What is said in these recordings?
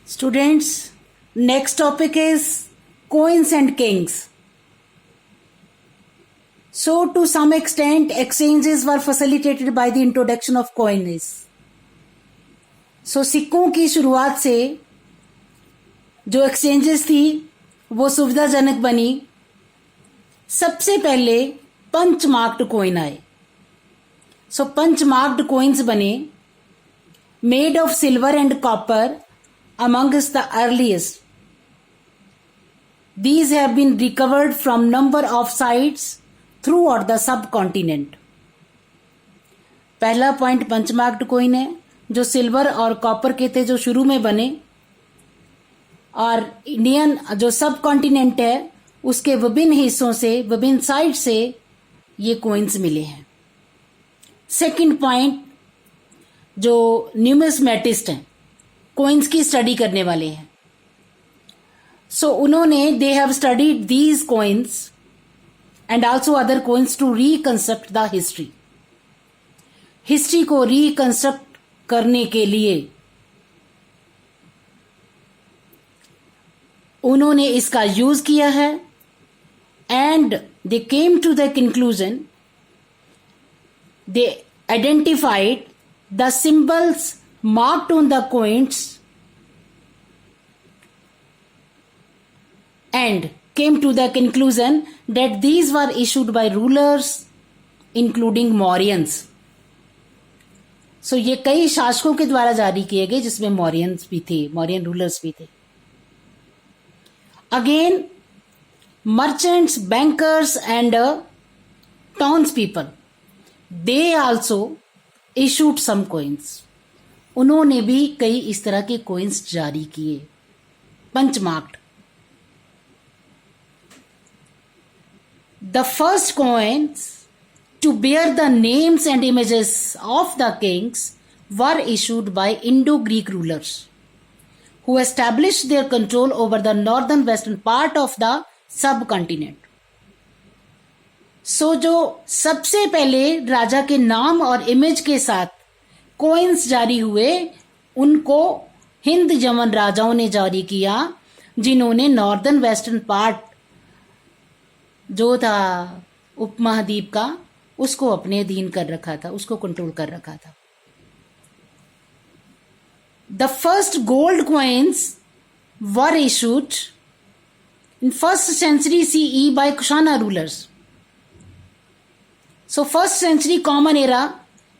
Students, next topic is coins and kings. So, to some extent, exchanges were facilitated by the introduction of coinage. So, सिक्कों की शुरुआत से जो exchanges थी वो सुविधाजनक बनी. सबसे पहले पंच मार्क्ड कॉइन आए. सो पंच मार्क्ड कॉइन्स बने, made of silver and copper amongst the earliest. These have been recovered from number of sites throughout the subcontinent. पहला पॉइंट पंचमार्क्ड कॉइन है जो सिल्वर और कॉपर के थे, जो शुरू में बने, और इंडियन जो सब कॉन्टिनेंट है उसके विभिन्न हिस्सों से, विभिन्न साइट से ये कॉइन्स मिले हैं. सेकंड पॉइंट, जो न्यूमिस्मेटिस्ट हैं, कॉइन्स की स्टडी करने वाले हैं. सो उन्होंने they have studied these coins and also other coins to reconstruct the history. History को रिकंस्ट्रक्ट करने के लिए उन्होंने इसका यूज किया है. And they came to the conclusion, they identified the symbols marked on the coins and came to the conclusion that these were issued by rulers including Mauryans. So ये कई शासकों के द्वारा जारी किए गए जिसमें मौर्यंस भी थे, मौर्यन रूलर्स भी थे. Again merchants, bankers and townspeople, they also issued some coins. उन्होंने भी कई इस तरह के कॉइन्स जारी किए, punchmarked. The first coins to bear the names and images of the kings were issued by Indo Greek rulers who established their control over the northern western part of the subcontinent. So जो सबसे पहले राजा के नाम और image के साथ coins जारी हुए, उनको हिंद यमन राजाओं ने जारी किया, जिन्होंने नॉर्दर्न वेस्टर्न पार्ट जो था उपमहाद्वीप का, उसको अपने अधीन कर रखा था, उसको कंट्रोल कर रखा था. The first gold coins were issued in first century CE by Kushana rulers. So first century common era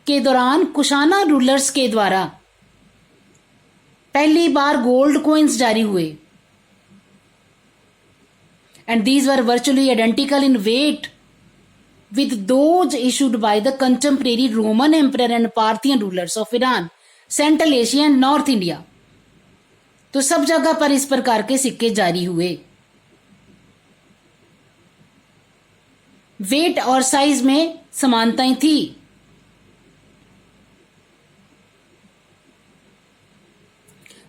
के दौरान कुशाना रूलर्स के द्वारा पहली बार गोल्ड कॉइन्स जारी हुए. And these were virtually identical in weight with those issued by the contemporary Roman emperor and Parthian rulers of Iran, Central Asia and North India. तो सब जगह पर इस प्रकार के सिक्के जारी हुए. वेट और साइज में समानताएं थी.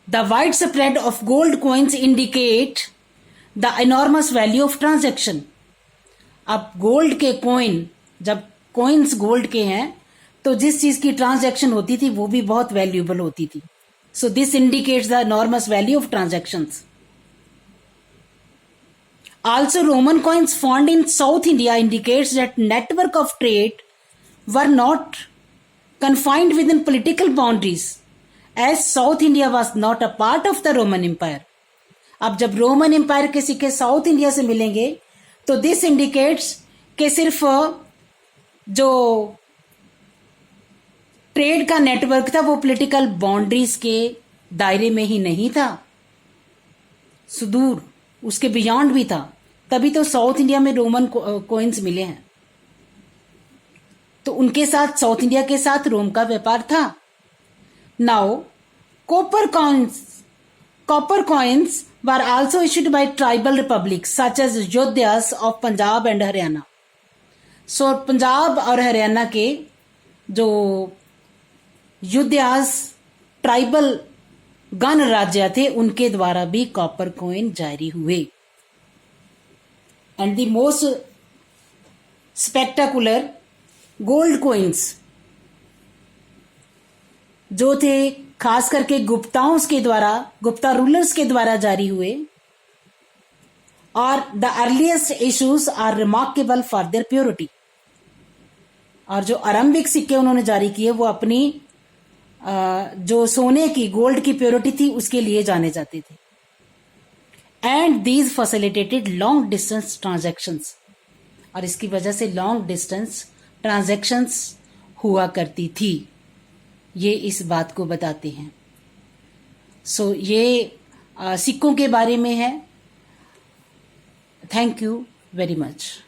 The widespread of gold coins indicate the enormous value of transaction. अब गोल्ड के कॉइन, जब कॉइन्स गोल्ड के हैं तो जिस चीज की ट्रांजैक्शन होती थी वो भी बहुत वैल्यूएबल होती थी. So this indicates the enormous value of transactions. Also, Roman coins found in South India indicates that network of trade were not confined within political boundaries, as South India was not a part of the Roman Empire. अब जब Roman empire के सिक्के south India से मिलेंगे तो this indicates कि सिर्फ जो ट्रेड का नेटवर्क था वो पॉलिटिकल बाउंड्रीज के दायरे में ही नहीं था, सुदूर उसके बियॉन्ड भी था. तभी तो साउथ इंडिया में रोमन कॉइन्स मिले हैं. तो उनके साथ, साउथ इंडिया के साथ रोम का व्यापार था. Now, copper coins were also issued by tribal republics such as Yodhyas of Punjab and Haryana. So, Punjab और हरियाणा के जो युद्धास ट्राइबल गण राज्य थे, उनके द्वारा भी कॉपर कॉइन जारी हुए. And the most spectacular gold coins जो थे खास करके गुप्ता रूलर्स के द्वारा जारी हुए, और the earliest issues are remarkable for their purity. और जो आरंभिक सिक्के उन्होंने जारी किए वो अपनी जो सोने की, गोल्ड की प्योरिटी थी उसके लिए जाने जाते थे। And these facilitated long distance transactions, और इसकी वजह से लॉन्ग डिस्टेंस ट्रांजैक्शंस हुआ करती थी। ये इस बात को बताते हैं। सो ये सिक्कों के बारे में है। Thank you very much.